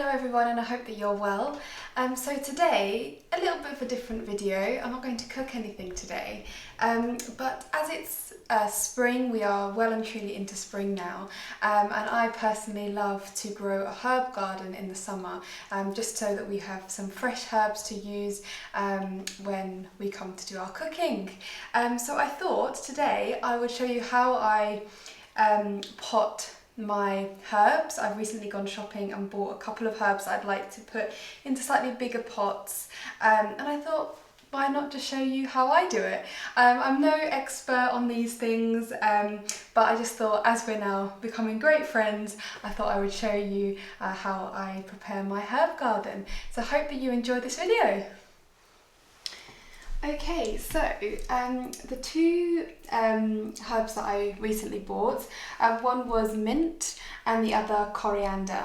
Hello everyone, and I hope that you're well. So today, a little bit of a different video. I'm not going to cook anything today, but as it's spring, we are well and truly into spring now, and I personally love to grow a herb garden in the summer, just so that we have some fresh herbs to use when we come to do our cooking. So I thought today I would show you how I pot my herbs. I've recently gone shopping and bought a couple of herbs I'd like to put into slightly bigger pots, and I thought, why not just show you how I do it? I'm no expert on these things, but I just thought, as we're now becoming great friends, I thought I would show you how I prepare my herb garden. So I hope that you enjoy this video. Okay, so the two herbs that I recently bought, one was mint and the other coriander,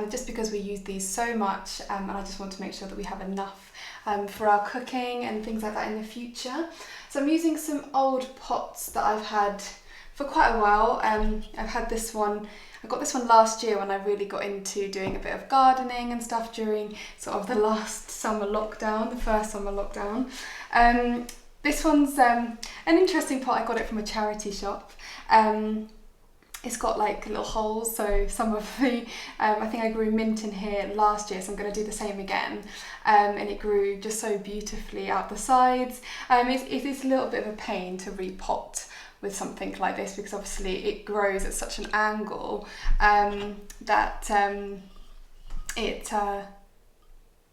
just because we use these so much, and I just want to make sure that we have enough for our cooking and things like that in the future. So I'm using some old pots that I've had for quite a while. I've had this one, I got this one last year when I really got into doing a bit of gardening and stuff during sort of the last summer lockdown, the first summer lockdown. This one's an interesting pot. I got it from a charity shop. It's got like little holes, so some of the, I think I grew mint in here last year, so I'm going to do the same again. And it grew just so beautifully out the sides. It is a little bit of a pain to repot with something like this, because obviously it grows at such an angle that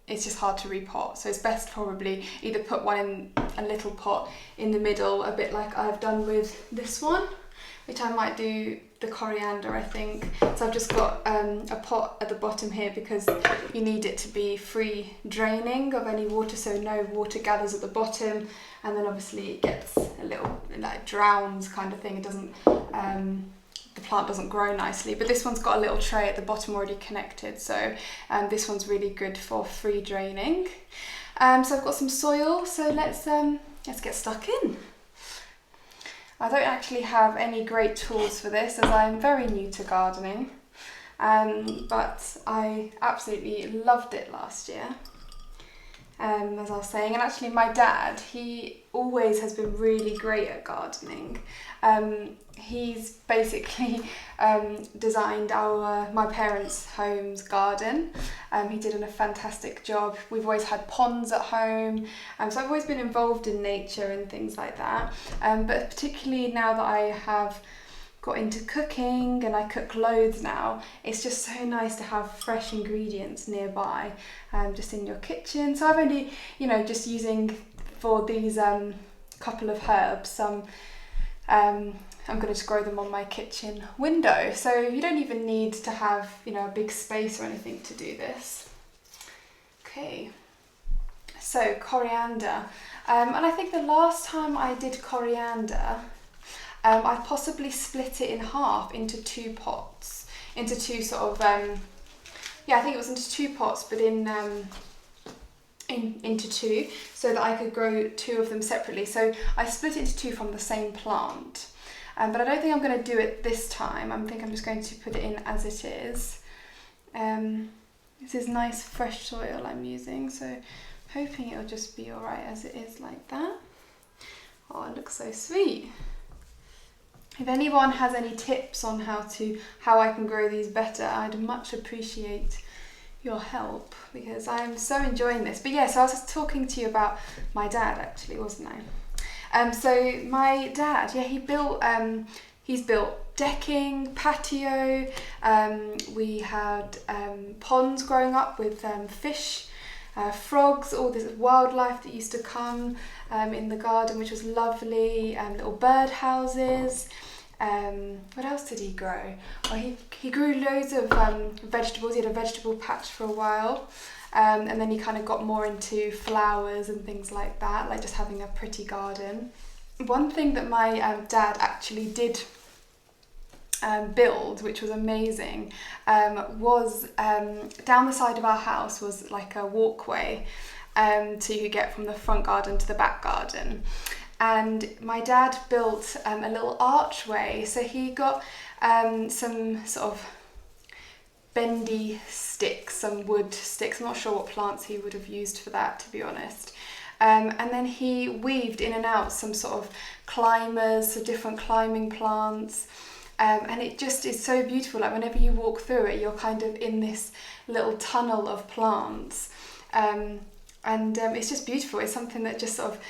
it's just hard to repot. So it's best probably either put one in a little pot in the middle, a bit like I've done with this one, which I might do the coriander, I think. So I've just got a pot at the bottom here because you need it to be free draining of any water, so no water gathers at the bottom, and then obviously it gets a little, like, drowns kind of thing. It doesn't, the plant doesn't grow nicely. But this one's got a little tray at the bottom already connected, so this one's really good for free draining. So I've got some soil, so let's get stuck in. I don't actually have any great tools for this, as I'm very new to gardening, but I absolutely loved it last year, as I was saying. And actually my dad, he always has been really great at gardening. He's basically designed my parents' home's garden. He did a fantastic job. We've always had ponds at home, so I've always been involved in nature and things like that. But particularly now that I have got into cooking and I cook loads now, it's just so nice to have fresh ingredients nearby, just in your kitchen. So I've only, just using for these couple of herbs, I'm going to grow them on my kitchen window. So you don't even need to have, a big space or anything to do this. Okay, so coriander. And I think the last time I did coriander, I possibly split it in half into two pots, into two sort of, I think it was into two pots, but into two, so that I could grow two of them separately. So I split it into two from the same plant. But I don't think I'm going to do it this time. I think I'm just going to put it in as it is. This is nice fresh soil I'm using, so hoping it'll just be alright as it is like that. Oh, it looks so sweet. If anyone has any tips on how I can grow these better, I'd much appreciate your help, because I'm so enjoying this. But yeah, so I was just talking to you about my dad, actually, wasn't I? So my dad, he's built decking, patio. We had ponds growing up with fish, frogs, all this wildlife that used to come in the garden, which was lovely. Little bird houses. What else did he grow? Well, he grew loads of vegetables. He had a vegetable patch for a while. And then he kind of got more into flowers and things like that, like just having a pretty garden. One thing that my dad actually did build, which was amazing, was down the side of our house was like a walkway to get from the front garden to the back garden. And my dad built a little archway, so he got some sort of bendy sticks, some wood sticks. I'm not sure what plants he would have used for that, to be honest. And then he weaved in and out some sort of climbers, so different climbing plants. And it just is so beautiful. Like whenever you walk through it, you're kind of in this little tunnel of plants. It's just beautiful. It's something that just sort of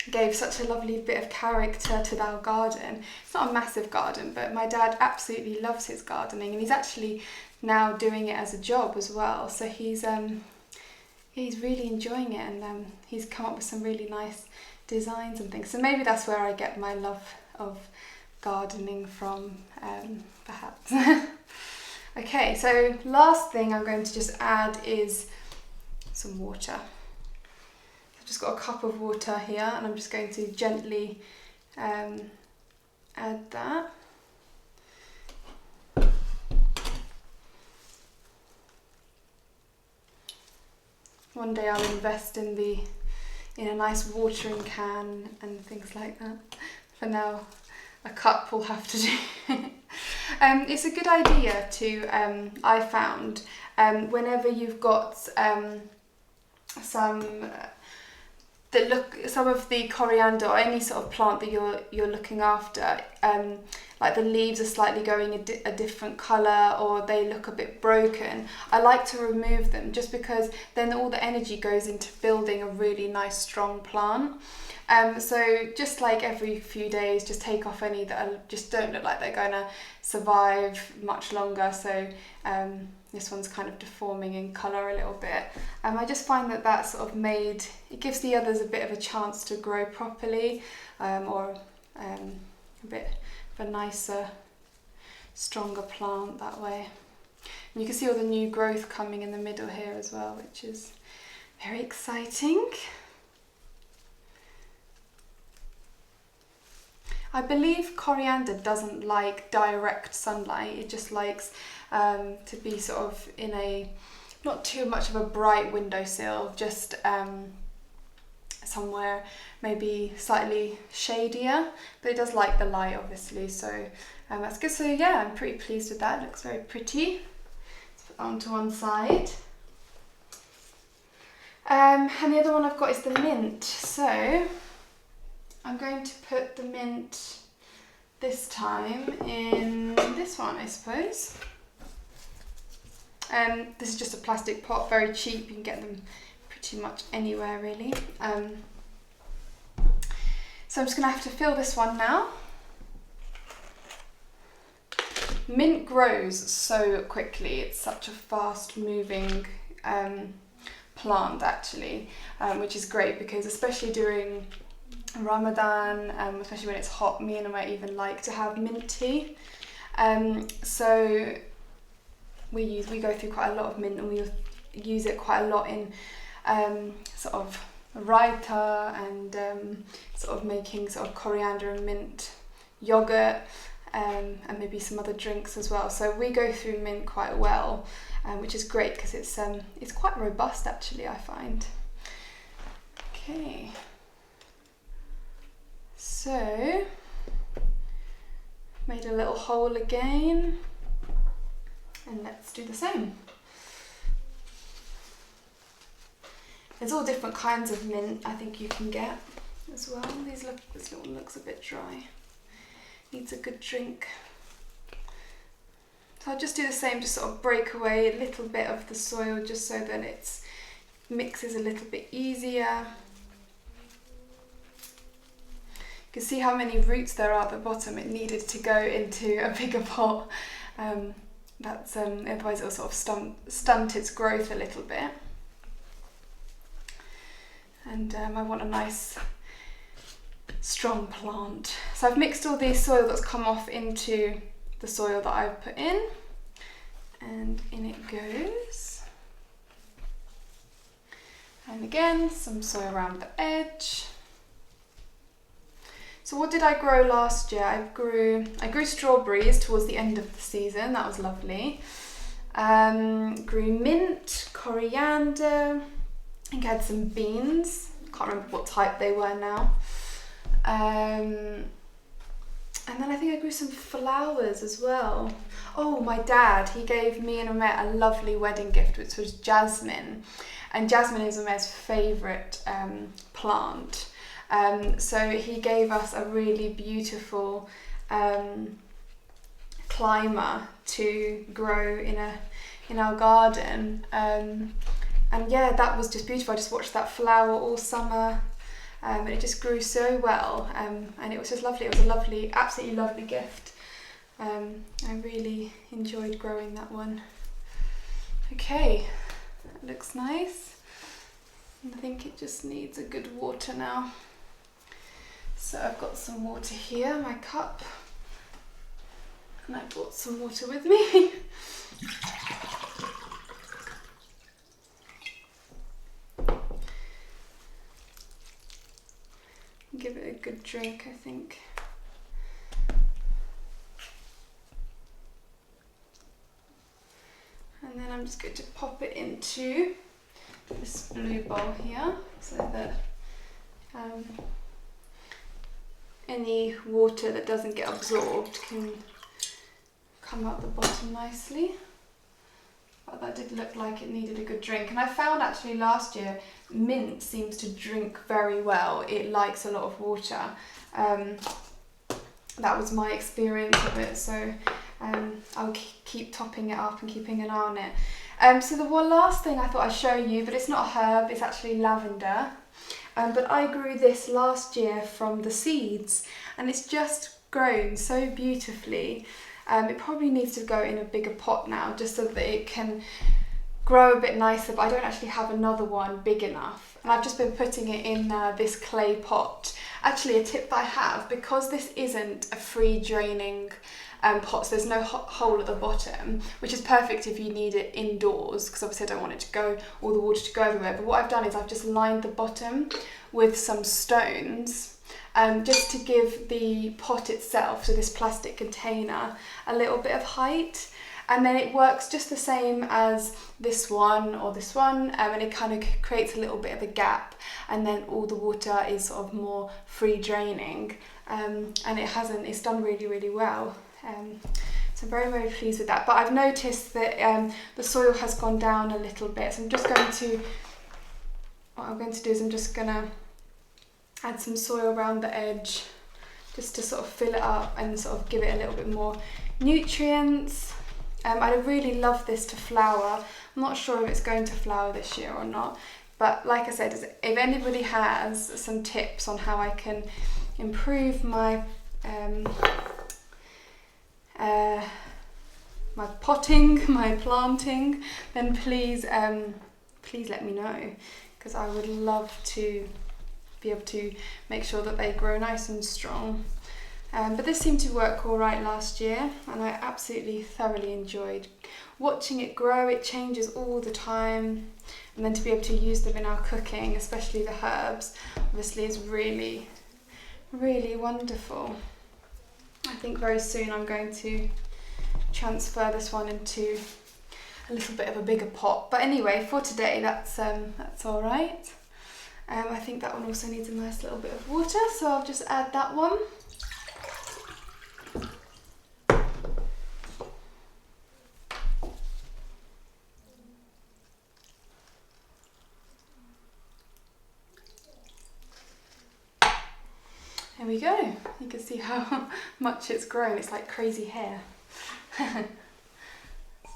gave such a lovely bit of character to our garden. It's not a massive garden, but my dad absolutely loves his gardening, and he's actually now doing it as a job as well. So he's really enjoying it, and he's come up with some really nice designs and things. So maybe that's where I get my love of gardening from, perhaps. Okay, so last thing I'm going to just add is some water. I've just got a cup of water here, and I'm just going to gently add that. One day I'll invest in a nice watering can and things like that. For now, a cup will have to do. It's a good idea to, I found, whenever you've got some of the coriander or any sort of plant that you're looking after, like the leaves are slightly going a different colour, or they look a bit broken, I like to remove them, just because then all the energy goes into building a really nice strong plant. So just like every few days, just take off any that just don't look like they're going to survive much longer. So this one's kind of deforming in colour a little bit. I just find that sort of it gives the others a bit of a chance to grow properly, or a bit of a nicer, stronger plant that way. And you can see all the new growth coming in the middle here as well, which is very exciting. I believe coriander doesn't like direct sunlight. It just likes to be sort of in not too much of a bright windowsill, just somewhere maybe slightly shadier, but it does like the light, obviously, so that's good. So yeah, I'm pretty pleased with that. It looks very pretty. Let's put that onto one side. And the other one I've got is the mint. So I'm going to put the mint this time in this one, I suppose. This is just a plastic pot, very cheap. You can get them pretty much anywhere, really. So I'm just going to have to fill this one now. Mint grows so quickly. It's such a fast-moving plant, actually, which is great, because especially during Ramadan, especially when it's hot, me and I even like to have mint tea. So we go through quite a lot of mint, and we use it quite a lot in sort of raita, and sort of making sort of coriander and mint yogurt, and maybe some other drinks as well. So we go through mint quite well, which is great, because it's quite robust, actually, I find. Okay. So, made a little hole again, and let's do the same. There's all different kinds of mint I think you can get as well. This little one looks a bit dry. Needs a good drink. So I'll just do the same, just sort of break away a little bit of the soil, just so that it mixes a little bit easier. You can see how many roots there are at the bottom. It needed to go into a bigger pot. Otherwise it'll sort of stunt its growth a little bit. And I want a nice strong plant. So I've mixed all the soil that's come off into the soil that I've put in, and in it goes. And again, some soil around the edge. So what did I grow last year? I grew strawberries towards the end of the season. That was lovely. Grew mint, coriander. I think I had some beans. Can't remember what type they were now. And then I think I grew some flowers as well. Oh, my dad, he gave me and Omer a lovely wedding gift, which was jasmine. And jasmine is Omer's favourite plant. So he gave us a really beautiful climber to grow in our garden. And yeah, that was just beautiful. I just watched that flower all summer. And it just grew so well, and it was just lovely. It was a lovely, absolutely lovely gift. I really enjoyed growing that one. Okay, that looks nice. I think it just needs a good water now. So I've got some water here, my cup, and I brought some water with me. Give it a good drink, I think. And then I'm just going to pop it into this blue bowl here so that any water that doesn't get absorbed can come out the bottom nicely. But that did look like it needed a good drink. And I found actually last year, mint seems to drink very well. It likes a lot of water. That was my experience of it. So I'll keep topping it up and keeping an eye on it. So the one last thing I thought I'd show you, but it's not a herb, it's actually lavender. But I grew this last year from the seeds, and it's just grown so beautifully. It probably needs to go in a bigger pot now, just so that it can grow a bit nicer, but I don't actually have another one big enough. And I've just been putting it in this clay pot. Actually, a tip that I have, because this isn't a free draining pot, so there's no hole at the bottom, which is perfect if you need it indoors, because obviously I don't want it to go, all the water to go everywhere. But what I've done is I've just lined the bottom with some stones, just to give the pot itself, so this plastic container, a little bit of height. And then it works just the same as this one or this one, and it kind of creates a little bit of a gap, and then all the water is sort of more free draining, and it's done really, really well. So I'm very, very pleased with that. But I've noticed that the soil has gone down a little bit, so what I'm going to do is I'm just going to add some soil around the edge, just to sort of fill it up and sort of give it a little bit more nutrients. I'd really love this to flower. I'm not sure if it's going to flower this year or not, but like I said, if anybody has some tips on how I can improve my my potting, my planting, then please let me know, because I would love to be able to make sure that they grow nice and strong. But this seemed to work all right last year, and I absolutely thoroughly enjoyed watching it grow. It changes all the time, and then to be able to use them in our cooking, especially the herbs, obviously is really, really wonderful. I think very soon I'm going to transfer this one into a little bit of a bigger pot. But anyway, for today, that's all right. I think that one also needs a nice little bit of water, so I'll just add that one. There we go. You can see how much it's grown. It's like crazy hair. So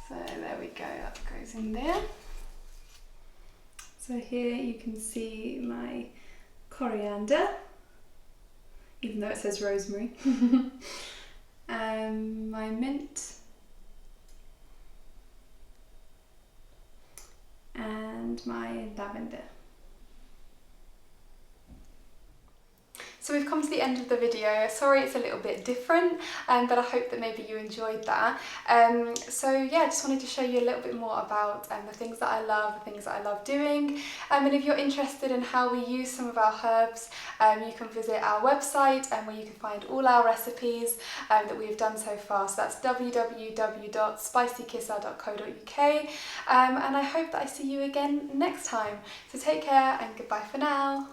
there we go, that goes in there. So here you can see my coriander, even though it says rosemary, my mint, and my lavender. So we've come to the end of the video. Sorry it's a little bit different, but I hope that maybe you enjoyed that. So yeah, I just wanted to show you a little bit more about the things that I love, the things that I love doing. And if you're interested in how we use some of our herbs, you can visit our website where you can find all our recipes that we have done so far. So that's www.spicykissa.co.uk. And I hope that I see you again next time. So take care and goodbye for now.